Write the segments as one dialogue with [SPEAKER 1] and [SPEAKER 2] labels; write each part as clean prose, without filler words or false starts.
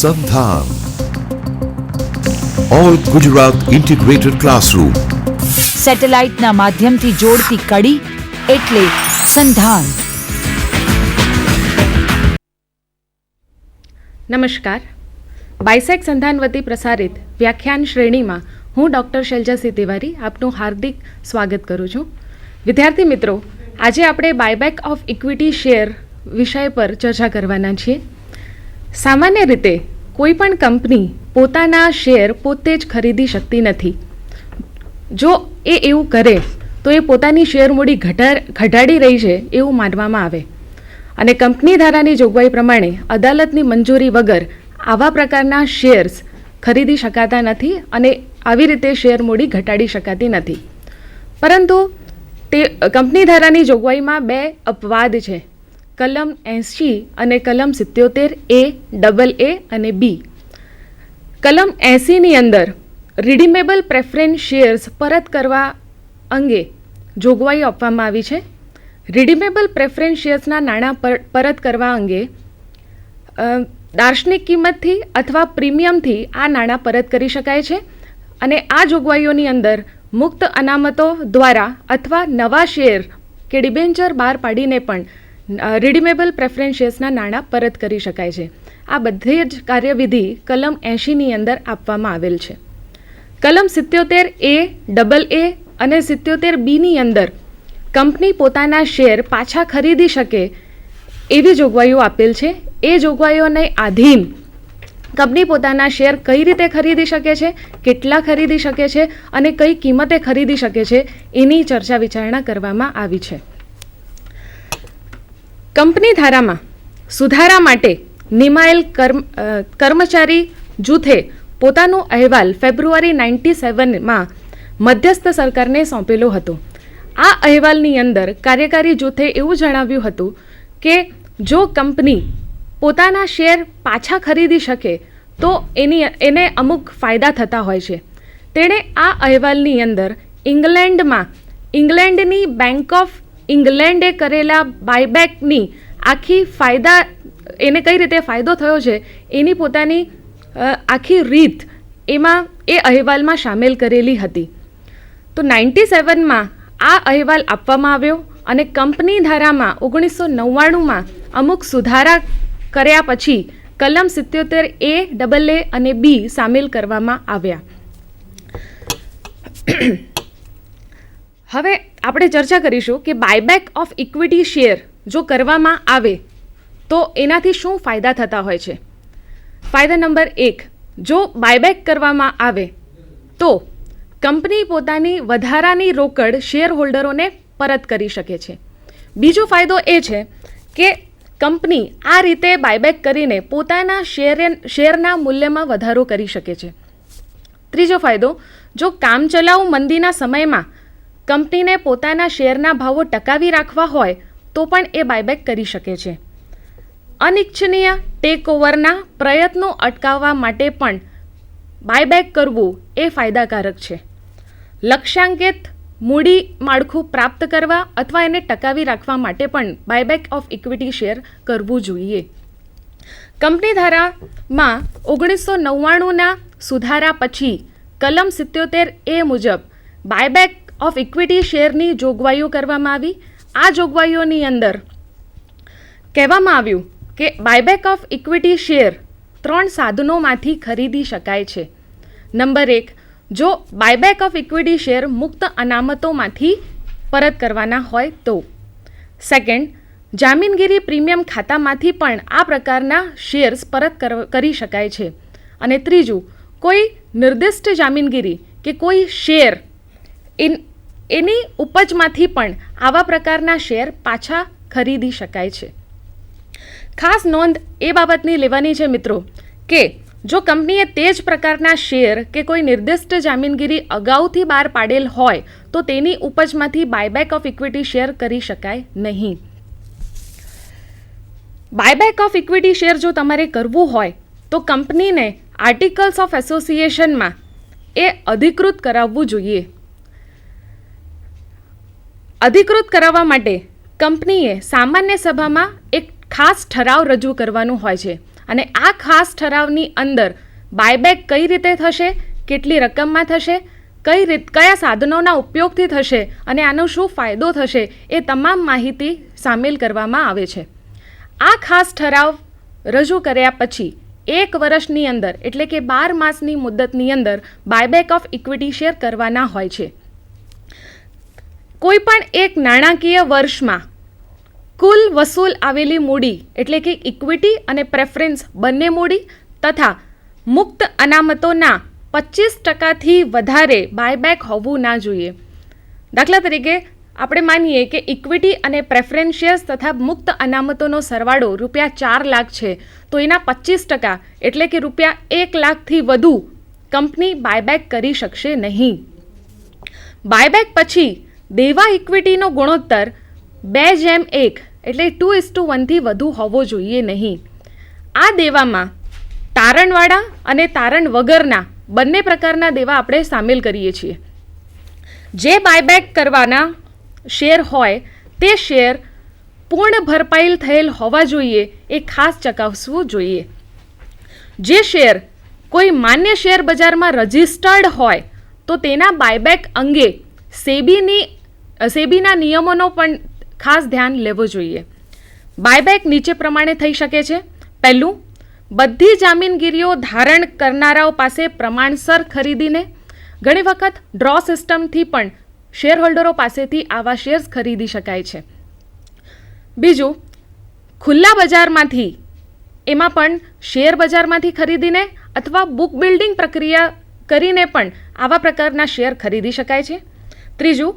[SPEAKER 1] સંધાન all Gujarat integrated classroom.
[SPEAKER 2] સેટેલાઇટના માધ્યમથી જોડતી કડી એટલે સંધાન.
[SPEAKER 3] નમસ્કાર. બાયસેગ સંધાન વતી પ્રસારિત વ્યાખ્યાન શ્રેણીમાં હું ડૉક્ટર શૈલજાસિંહ તિવારી આપનું હાર્દિક સ્વાગત કરું છું. વિદ્યાર્થી મિત્રો, આજે આપણે બાયબેક ઓફ ઇક્વિટી શેર વિષય પર ચર્ચા કરવાના છીએ. સામાન્ય રીતે કોઈ પણ કંપની પોતાના શેર પોતે જ ખરીદી શકતી નથી. જો એ એવું કરે તો એ પોતાની શેર મૂડી ઘટાડી રહી છે એવું માનવામાં આવે અને કંપની ધારાની જોગવાઈ પ્રમાણે અદાલતની મંજૂરી વગર આવા પ્રકારના શેર્સ ખરીદી શકાતા નથી અને આવી રીતે શેર મૂડી ઘટાડી શકાતી નથી. પરંતુ તે કંપની ધારાની જોગવાઈમાં બે અપવાદ છે, કલમ 80 અને કલમ 77A, AA અને B. કલમ 80ની અંદર રિડીમેબલ પ્રેફરન્સ શેર્સ પરત કરવા અંગે જોગવાઈ આપવામાં આવી છે. રિડીમેબલ પ્રેફરન્સ શેર્સના નાણાં પરત કરવા અંગે દાર્શનિક કિંમતથી અથવા પ્રીમિયમથી આ નાણાં પરત કરી શકાય છે અને આ જોગવાઈઓની અંદર મુક્ત અનામતો દ્વારા અથવા નવા શેર કે ડિબેન્ચર બહાર પાડીને પણ રિડીમેબલ પ્રેફરન્સ શેર્સના નાણાં પરત કરી શકાય છે. આ બધી જ કાર્યવિધિ કલમ 80ની અંદર આપવામાં આવેલ છે. કલમ 77A, AA અને 77Bની અંદર કંપની પોતાના શેર પાછા ખરીદી શકે એવી જોગવાઈઓ આપેલ છે. એ જોગવાઈઓને આધીન કંપની પોતાના શેર કઈ રીતે ખરીદી શકે છે, કેટલા ખરીદી શકે છે અને કઈ કિંમતે ખરીદી શકે છે એની ચર્ચા વિચારણા કરવામાં આવી છે. કંપની ધારામાં સુધારા માટે નિમાયેલ કર્મચારી જૂથે પોતાનો અહેવાલ ફેબ્રુઆરી 97માં મધ્યસ્થ સરકારને સોંપેલો હતો. આ અહેવાલની અંદર કાર્યકારી જૂથે એવું જણાવ્યું હતું કે જો કંપની પોતાના શેર પાછા ખરીદી શકે તો એને અમુક ફાયદા થતા હોય છે. તેણે આ અહેવાલની અંદર ઇંગ્લેન્ડની બેંક ઓફ ઇંગ્લેન્ડે કરેલા બાયબેકની આખી ફાયદા એને કઈ રીતે ફાયદો થયો છે એની પોતાની આખી રીત એમાં એ અહેવાલમાં સામેલ કરેલી હતી. તો 97માં આ અહેવાલ આપવામાં આવ્યો અને કંપની ધારામાં 1999માં અમુક સુધારા કર્યા પછી કલમ 77A, AA અને B સામેલ કરવામાં આવ્યા. હવે આપણે ચર્ચા કરીશું કે બાયબેક ઓફ ઇક્વિટી શેર જો કરવામાં આવે તો એનાથી શું ફાયદા થતા હોય છે. ફાયદા નંબર 1, જો બાયબેક કરવામાં આવે તો કંપની પોતાની વધારાની રોકડ શેર હોલ્ડરોને પરત કરી શકે છે. બીજો ફાયદો એ છે કે કંપની આ રીતે બાયબેક કરીને પોતાના શેરના મૂલ્યમાં વધારો કરી શકે છે. ત્રીજો ફાયદો, જો કામચલાઉ મંદીના સમયમાં કંપનીને પોતાના શેરના ભાવો ટકાવી રાખવા હોય તો પણ એ બાયબેક કરી શકે છે. અનિચ્છનીય ટેકઓવરના પ્રયત્નો અટકાવવા માટે પણ બાયબેક કરવું એ ફાયદાકારક છે. લક્ષ્યાંકિત મૂડી માળખું પ્રાપ્ત કરવા અથવા એને ટકાવી રાખવા માટે પણ બાયબેક ઓફ ઇક્વિટી શેર કરવું જોઈએ. કંપની ધારામાં 1999ના સુધારા પછી કલમ 77A મુજબ બાયબેક ઓફ ઇક્વિટી શેરની જોગવાઈઓ કરવામાં આવી. આ જોગવાઈઓની અંદર કહેવામાં આવ્યું કે બાયબેક ઓફ ઇક્વિટી શેર 3 સાધનોમાંથી ખરીદી શકાય છે. નંબર 1, જો બાયબેક ઓફ ઇક્વિટી શેર મુક્ત અનામતોમાંથી પરત કરવાના હોય તો. સેકન્ડ, જામીનગીરી પ્રીમિયમ ખાતામાંથી પણ આ પ્રકારના શેર્સ પરત કરી શકાય છે. અને ત્રીજું, કોઈ નિર્દિષ્ટ જામીનગીરી કે કોઈ શેર એની ઉપજમાંથી પણ આવા પ્રકારના શેર પાછા ખરીદી શકાય છે. ખાસ નોંધ એ બાબતની લેવાની છે મિત્રો કે જો કંપનીએ તે જ પ્રકારના શેર કે કોઈ નિર્દિષ્ટ જામીનગીરી અગાઉથી બહાર પાડેલ હોય તો તેની ઉપજમાંથી બાયબેક ઓફ ઇક્વિટી શેર કરી શકાય નહીં. બાયબેક ઓફ ઇક્વિટી શેર જો તમારે કરવું હોય તો કંપનીને આર્ટિકલ્સ ઓફ એસોસિએશનમાં એ અધિકૃત કરાવવું જોઈએ. અધિકૃત કરાવવા માટે કંપનીએ સામાન્ય સભામાં એક ખાસ ઠરાવ રજૂ કરવાનો હોય છે અને આ ખાસ ઠરાવની અંદર બાયબેક કઈ રીતે થશે, કેટલી રકમમાં થશે, કયા સાધનોના ઉપયોગથી થશે અને આનો શું ફાયદો થશે, એ તમામ માહિતી સામેલ કરવામાં આવે છે. આ ખાસ ઠરાવ રજૂ કર્યા પછી 1 વર્ષની અંદર એટલે કે 12 માસની મુદ્દતની અંદર બાયબેક ઓફ ઇક્વિટી શેર કરવાના હોય છે. કોઈ પણ એક નાણાકીય વર્ષમાં કુલ વસૂલ આવેલી મૂડી એટલે કે ઇક્વિટી અને પ્રેફરન્સ બંને મૂડી તથા મુક્ત અનામતોના 25%થી વધારે બાયબેક હોવું ના જોઈએ. દાખલા તરીકે આપણે માનીએ કે ઇક્વિટી અને પ્રેફરન્સ શેર્સ તથા મુક્ત અનામતોનો સરવાળો ₹4 લાખ છે, તો એના 25% એટલે કે ₹1 લાખથી વધુ કંપની બાયબેક કરી શકશે નહીં. બાયબેક પછી દેવા ઇક્વિટીનો ગુણોત્તર 2:1 એટલે 2:1થી વધુ હોવો જોઈએ નહીં. આ દેવામાં તારણવાળા અને તારણ વગરના બંને પ્રકારના દેવા આપણે સામેલ કરીએ છીએ. જે બાયબેક કરવાના શેર હોય તે શેર પૂર્ણ ભરપાઈ થયેલ હોવા જોઈએ એ ખાસ ચકાસવું જોઈએ. જે શેર કોઈ માન્ય શેર બજારમાં રજિસ્ટર્ડ હોય તો તેના બાયબેક અંગે સેબીના નિયમોનો પણ ખાસ ધ્યાન લેવું જોઈએ. બાયબેક નીચે પ્રમાણે થઈ શકે છે. પહેલું, બધી જામીનગીરીઓ ધારણ કરનારાઓ પાસે પ્રમાણસર ખરીદીને, ઘણી વખત ડ્રો સિસ્ટમથી પણ શેરહોલ્ડરો પાસેથી આવા શેર્સ ખરીદી શકાય છે. બીજું, ખુલ્લા બજારમાંથી, એમાં પણ શેર બજારમાંથી ખરીદીને અથવા બુક બિલ્ડિંગ પ્રક્રિયા કરીને પણ આવા પ્રકારના શેર ખરીદી શકાય છે. ત્રીજું,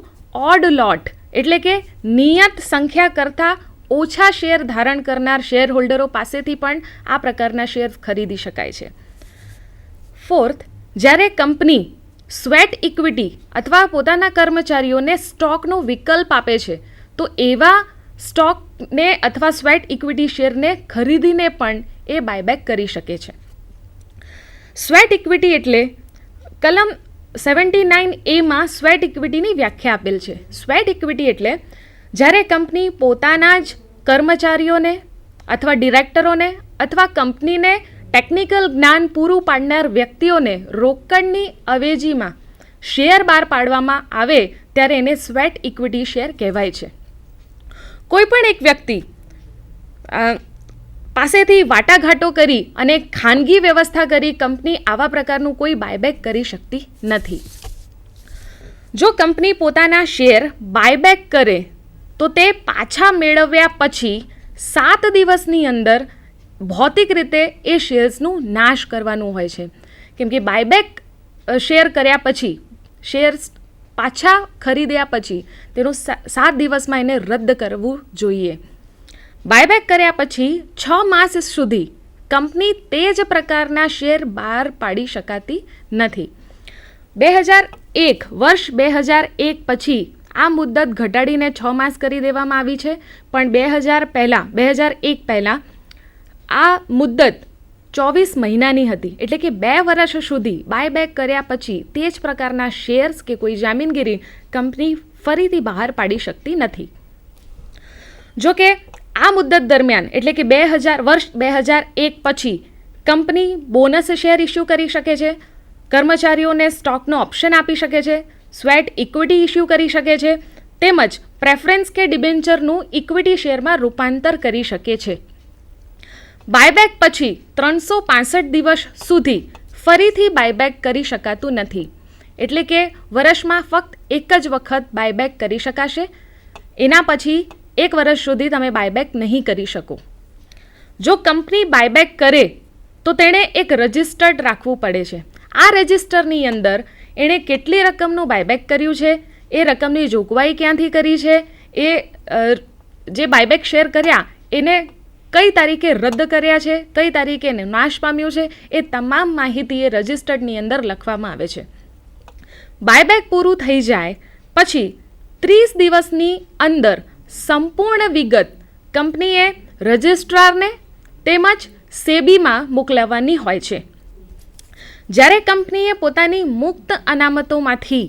[SPEAKER 3] ઓડ લોટ એટલે કે નિયત સંખ્યા કરતાં ઓછા શેર ધારણ કરનાર શેરહોલ્ડરો પાસેથી પણ આ પ્રકારના શેર ખરીદી શકાય છે. ફોર્થ, જ્યારે કંપની સ્વેટ ઇક્વિટી અથવા પોતાના કર્મચારીઓને સ્ટોકનો વિકલ્પ આપે છે તો એવા સ્ટોકને અથવા સ્વેટ ઇક્વિટી શેરને ખરીદીને પણ એ બાયબેક કરી શકે છે. સ્વેટ ઇક્વિટી એટલે કલમ 79A સ્વેટ ઇક્વિટીની વ્યાખ્યા આપેલ છે. સ્વેટ ઇક્વિટી એટલે જ્યારે કંપની પોતાના જ કર્મચારીઓને અથવા ડિરેક્ટરોને અથવા કંપનીને ટેકનિકલ જ્ઞાન પૂરું પાડનાર વ્યક્તિઓને રોકડની અવેજીમાં શેર બહાર પાડવામાં આવે ત્યારે એને સ્વેટ ઇક્વિટી શેર કહેવાય છે. કોઈ પણ એક વ્યક્તિ પાસેથી વાટાઘાટો કરી અને ખાનગી વ્યવસ્થા કરી કંપની આવા પ્રકારનું કોઈ બાયબેક કરી શકતી નથી. જો કંપની પોતાના શેર બાયબેક કરે તો તે પાછા મેળવ્યા પછી 7 દિવસની અંદર ભૌતિક રીતે એ શેર્સનું નાશ કરવાનું હોય છે. કેમ કે બાયબેક શેર કર્યા પછી, શેર્સ પાછા ખરીદ્યા પછી તેનું 7 દિવસમાં એને રદ કરવું જોઈએ. બાયબેક કર્યા પછી 6 માસ સુધી કંપની તે જ પ્રકારના શેર બહાર પાડી શકાતી નથી. વર્ષ 2001 પછી આ મુદ્દત ઘટાડીને 6 માસ કરી દેવામાં આવી છે, પણ 2001 પહેલાં આ મુદ્દત 24 મહિનાની હતી. એટલે કે 2 વર્ષ સુધી બાયબેક કર્યા પછી તે જ પ્રકારના શેર્સ કે કોઈ જામીનગીરી કંપની ફરીથી બહાર પાડી શકતી નથી. જો કે આ મુદ્દત દરમિયાન એટલે કે વર્ષ 2001 પછી કંપની બોનસ શેર ઇસ્યુ કરી શકે છે, કર્મચારીઓને સ્ટોકનો ઓપ્શન આપી શકે છે, સ્વેટ ઇક્વિટી ઇસ્યુ કરી શકે છે, તેમજ પ્રેફરન્સ કે ડિબેન્ચરનું ઇક્વિટી શેરમાં રૂપાંતર કરી શકે છે. બાયબેક પછી 365 દિવસ સુધી ફરીથી બાયબેક કરી શકાતું નથી. એટલે કે વર્ષમાં ફક્ત એક જ વખત બાયબેક કરી શકાશે. એના પછી 1 વર્ષ સુધી તમે બાયબેક નહીં કરી શકો. જો કંપની બાયબેક કરે તો તેણે એક રજિસ્ટર્ડ રાખવું પડે છે. આ રજિસ્ટરની અંદર એણે કેટલી રકમનું બાયબેક કર્યું છે, એ રકમની જોગવાઈ ક્યાંથી કરી છે, એ જે બાયબેક શેર કર્યા એને કઈ તારીખે રદ કર્યા છે, કઈ તારીખે નાશ પામ્યું છે, એ તમામ માહિતી એ રજિસ્ટર્ડની અંદર લખવામાં આવે છે. બાયબેક પૂરું થઈ જાય પછી 30 દિવસની અંદર સંપૂર્ણ વિગત કંપનીએ રજિસ્ટ્રારને તેમજ સેબીમાં મોકલવાની હોય છે. જ્યારે કંપનીએ પોતાની મુક્ત અનામતોમાંથી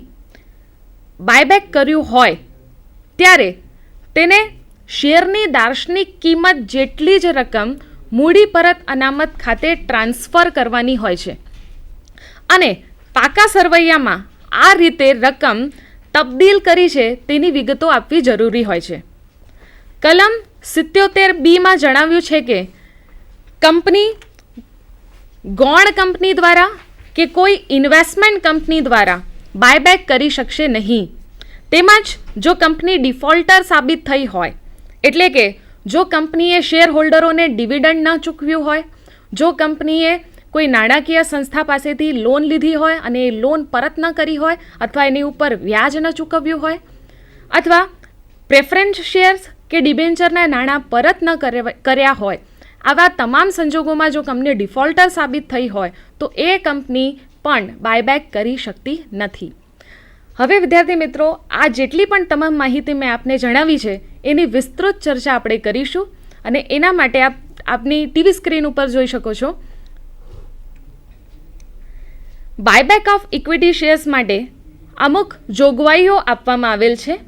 [SPEAKER 3] બાયબેક કર્યું હોય ત્યારે તેને શેરની દાર્શનિક કિંમત જેટલી જ રકમ મૂડી પરત અનામત ખાતે ટ્રાન્સફર કરવાની હોય છે અને પાકા સરવૈયામાં આ રીતે રકમ તબદીલ કરી છે તેની વિગતો આપવી જરૂરી હોય છે. કલમ 77(b) જણાવ્યું છે કે કંપની ગૌણ કંપની દ્વારા કે કોઈ ઇન્વેસ્ટમેન્ટ કંપની દ્વારા બાયબેક કરી શકશે નહીં. તેમજ જો કંપની ડિફોલ્ટર સાબિત થઈ હોય, એટલે કે જો કંપનીએ શેર હોલ્ડરોને ડિવિડન્ડ ન ચૂકવ્યું હોય, જો કંપનીએ કોઈ નાણાકીય સંસ્થા પાસેથી લોન લીધી હોય અને એ લોન પરત ન કરી હોય અથવા એની ઉપર વ્યાજ ન ચૂકવ્યું હોય, અથવા પ્રેફરન્સ શેર્સ કે ડિબેન્ચરના નાણાં પરત ન કર્યા હોય, આવા તમામ સંજોગોમાં જો કંપની ડિફોલ્ટર સાબિત થઈ હોય તો એ કંપની પણ બાયબેક કરી શકતી નથી. હવે વિદ્યાર્થી મિત્રો, આ જેટલી પણ તમામ માહિતી મેં આપને જણાવી છે એની વિસ્તૃત ચર્ચા આપણે કરીશું અને એના માટે આપની ટીવી સ્ક્રીન ઉપર જોઈ શકો છો. બાયબેક ઓફ ઇક્વિટી શેર્સ માટે અમુક જોગવાઈઓ આપવામાં આવેલ છે.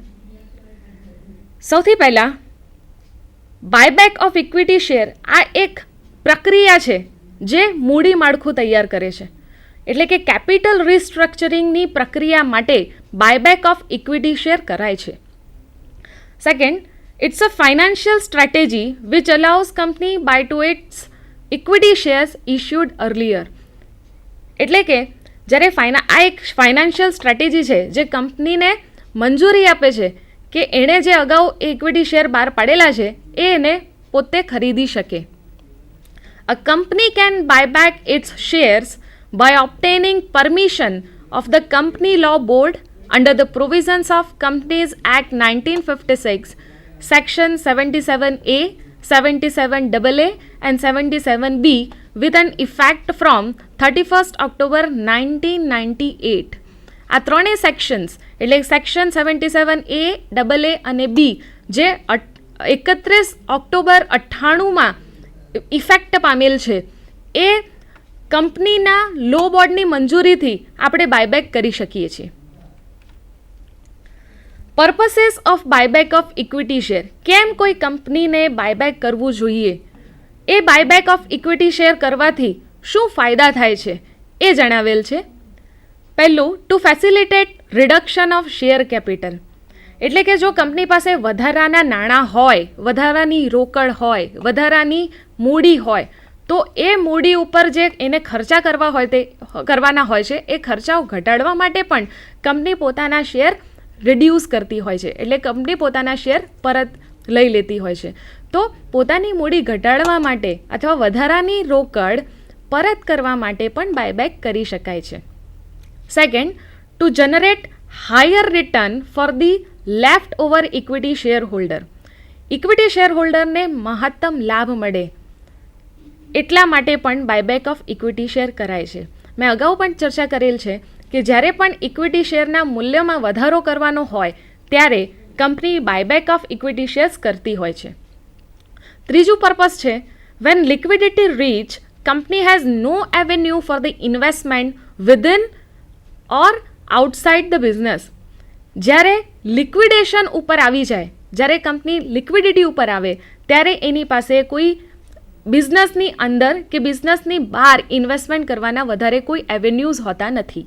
[SPEAKER 3] સૌથી પહેલાં બાયબેક ઓફ ઇક્વિટી શેર આ એક પ્રક્રિયા છે જે મૂડી માળખું તૈયાર કરે છે. એટલે કે કેપિટલ રિસ્ટ્રક્ચરિંગની પ્રક્રિયા માટે બાયબેક ઓફ ઇક્વિટી શેર કરાય છે. Second, it's a financial strategy which allows company buy to its equity shares issued earlier. એટલે કે જ્યારે આ એક ફાઇનાન્શિયલ સ્ટ્રેટેજી છે જે કંપનીને મંજૂરી આપે છે કે એણે જે અગાઉ ઇક્વિટી શેર બહાર પાડેલા છે એ એને પોતે ખરીદી શકે. A company can buy back its shares by obtaining permission of the Company Law Board under the provisions of Companies Act 1956, Section 77A, 77AA and 77B with an effect from 31st October 1998. આ ત્રણેય sections એટલે section 77A, AA અને B જે 31 October 98માં effect પામેલ છે એ કંપનીના લો બોર્ડની મંજૂરીથી આપણે બાયબેક કરી શકીએ છીએ. Purposes of buyback of equity share. કેમ કોઈ કંપનીને બાયબેક કરવું જોઈએ, એ બાયબેક ઓફ ઇક્વિટી શેર કરવાથી શું ફાયદા થાય છે એ જણાવેલ છે. પહેલું, to facilitate reduction of share capital. એટલે કે જો કંપની પાસે વધારાના નાણાં હોય, વધારાની રોકડ હોય, વધારાની મૂડી હોય તો એ મૂડી ઉપર જે એને ખર્ચા કરવાના હોય છે એ ખર્ચાઓ ઘટાડવા માટે પણ કંપની પોતાના શેર રિડ્યુસ કરતી હોય છે. એટલે કંપની પોતાના શેર પરત લઈ લેતી હોય છે. તો પોતાની મૂડી ઘટાડવા માટે અથવા વધારાની રોકડ પરત કરવા માટે પણ બાયબેક કરી શકાય છે. Second, to generate higher return for the left over equity share holder. Equity share હોલ્ડરને મહત્તમ લાભ મળે એટલા માટે પણ બાયબેક ઓફ ઇક્વિટી શેર કરાય છે. મેં અગાઉ પણ ચર્ચા કરેલ છે કે જ્યારે પણ ઇક્વિટી શેરના મૂલ્યમાં વધારો કરવાનો હોય ત્યારે company buyback of equity shares કરતી હોય છે. ત્રીજું પર્પસ છે, when liquidity reach company has no avenue for the investment within or outside the business. જ્યારે લિક્વિડેશન ઉપર આવી જાય, જ્યારે કંપની લિક્વિડિટી ઉપર આવે ત્યારે એની પાસે કોઈ બિઝનેસની અંદર કે બિઝનેસની બહાર ઇન્વેસ્ટમેન્ટ કરવાના વધારે કોઈ એવેન્યુઝ હોતા નથી.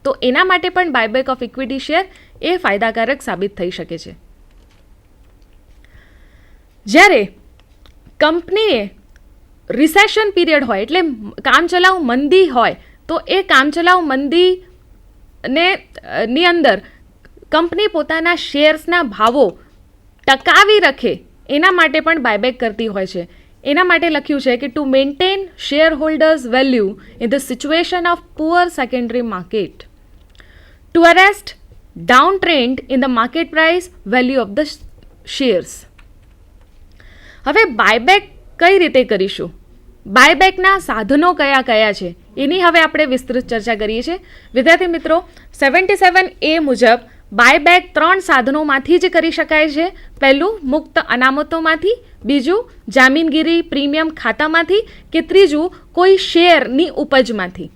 [SPEAKER 3] તો એના માટે પણ બાયબેક ઓફ ઇક્વિટી શેર એ ફાયદાકારક સાબિત થઈ શકે છે. જ્યારે કંપનીએ રિસેશન પીરિયડ હોય એટલે કામચલાઉ મંદી હોય તો એ કામચલાઉ મંદીની અંદર કંપની પોતાના શેર્સના ભાવો ટકાવી રાખે એના માટે પણ બાયબેક કરતી હોય છે. એના માટે લખ્યું છે કે to maintain shareholders value in the situation of poor secondary market, to arrest down trend in the market price value of the shares. હવે બાયબેક કઈ રીતે કરીશું, બાયબેકના સાધનો કયા કયા છે એની હવે આપણે વિસ્તૃત ચર્ચા કરીએ છીએ. વિદ્યાર્થી મિત્રો, 77A મુજબ બાયબેક 3 સાધનોમાંથી જ કરી શકાય છે. પહેલું, મુક્ત અનામતોમાંથી, બીજું જામીનગીરી પ્રીમિયમ ખાતામાંથી કે ત્રીજું કોઈ શેરની ઉપજમાંથી.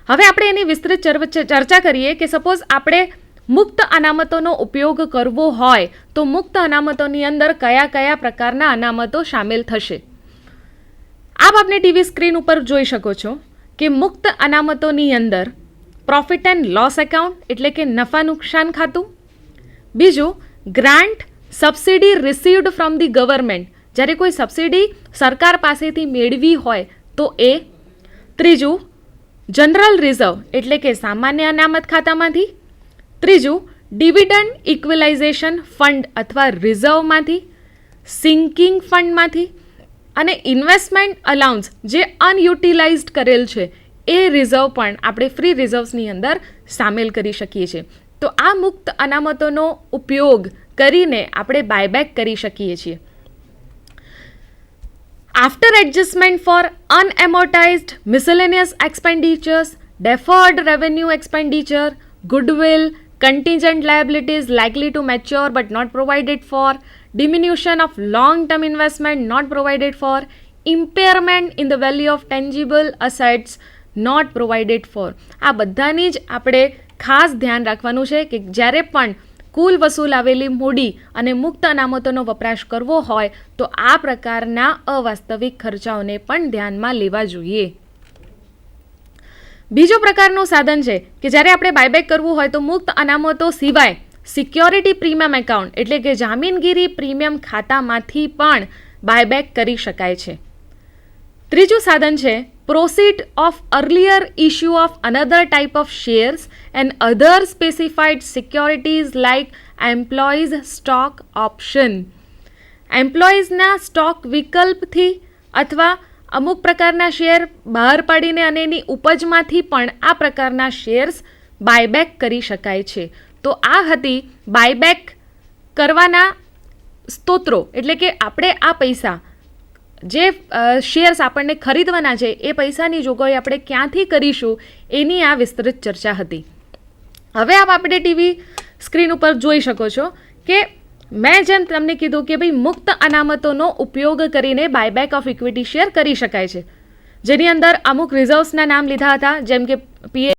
[SPEAKER 3] હવે આપણે એની વિસ્તૃત ચર્ચા કરીએ કે સપોઝ આપણે મુક્ત અનામતોનો ઉપયોગ કરવો હોય તો મુક્ત અનામતોની અંદર કયા કયા પ્રકારના અનામતો સામેલ થશે. આપ આપને ટીવી સ્ક્રીન ઉપર જોઈ શકો છો કે મુક્ત અનામતોની અંદર પ્રોફિટ એન્ડ લોસ એકાઉન્ટ એટલે કે નફા નુકસાન ખાતું, બીજું grant subsidy received from the government, જ્યારે કોઈ સબસિડી સરકાર પાસેથી મેળવી હોય તો એ, ત્રીજું જનરલ રિઝર્વ એટલે કે સામાન્ય અનામત ખાતામાંથી, ત્રીજું ડિવિડન્ડ ઇક્વિલાઇઝેશન ફંડ અથવા રિઝર્વમાંથી, સિંકિંગ ફંડમાંથી, અને ઇન્વેસ્ટમેન્ટ અલાઉન્સ જે અનયુટિલાઇઝડ કરેલ છે એ રિઝર્વ પણ આપણે ફ્રી રિઝર્વ્સની અંદર સામેલ કરી શકીએ છીએ. તો આ મુક્ત અનામતોનો ઉપયોગ કરીને આપણે બાયબેક કરી શકીએ છીએ. After adjustment for unamortized miscellaneous expenditures, deferred revenue expenditure, goodwill, contingent liabilities likely to mature but not provided for, diminution of long-term investment not provided for, impairment in the value of tangible assets not provided for. આ બધાની જ આપણે ખાસ ધ્યાન રાખવાનું છે કે જ્યારે પણ કુલ વસૂલ આવેલી મૂડી અને મુક્ત અનામતોનો વપરાશ કરવો હોય તો આ પ્રકારના અવાસ્તવિક ખર્ચાઓને પણ ધ્યાનમાં લેવા જોઈએ. બીજો પ્રકારનું સાધન છે કે જ્યારે આપણે બાયબેક કરવું હોય તો મુક્ત અનામતો સિવાય સિક્યોરિટી પ્રીમિયમ એકાઉન્ટ એટલે કે જામીનગીરી પ્રીમિયમ ખાતામાંથી પણ બાયબેક કરી શકાય છે. ત્રીજું સાધન છે proceed of earlier issue of another type of shares and other specified securities like employees stock option. એમ્પ્લોઈઝના સ્ટોક વિકલ્પથી અથવા અમુક પ્રકારના શેર બહાર પાડીને અને એની ઉપજમાંથી પણ આ પ્રકારના શેર્સ બાયબેક કરી શકાય છે. તો આ હતી બાયબેક કરવાના સ્તોત્રો, એટલે કે આપણે આ પૈસા જે શેર્સ આપણને ખરીદવાના છે એ પૈસાની જોગવાઈ આપણે ક્યાંથી કરીશું એની આ વિસ્તૃત ચર્ચા હતી. હવે આપ આપણે ટીવી સ્ક્રીન ઉપર જોઈ શકો છો કે મેં જેમ તમને કીધું કે ભાઈ મુક્ત અનામતોનો ઉપયોગ કરીને બાયબેક ઓફ ઇક્વિટી શેર કરી શકાય છે, જેની અંદર અમુક રિઝર્વ્સના નામ લીધા હતા, જેમ કે પીએ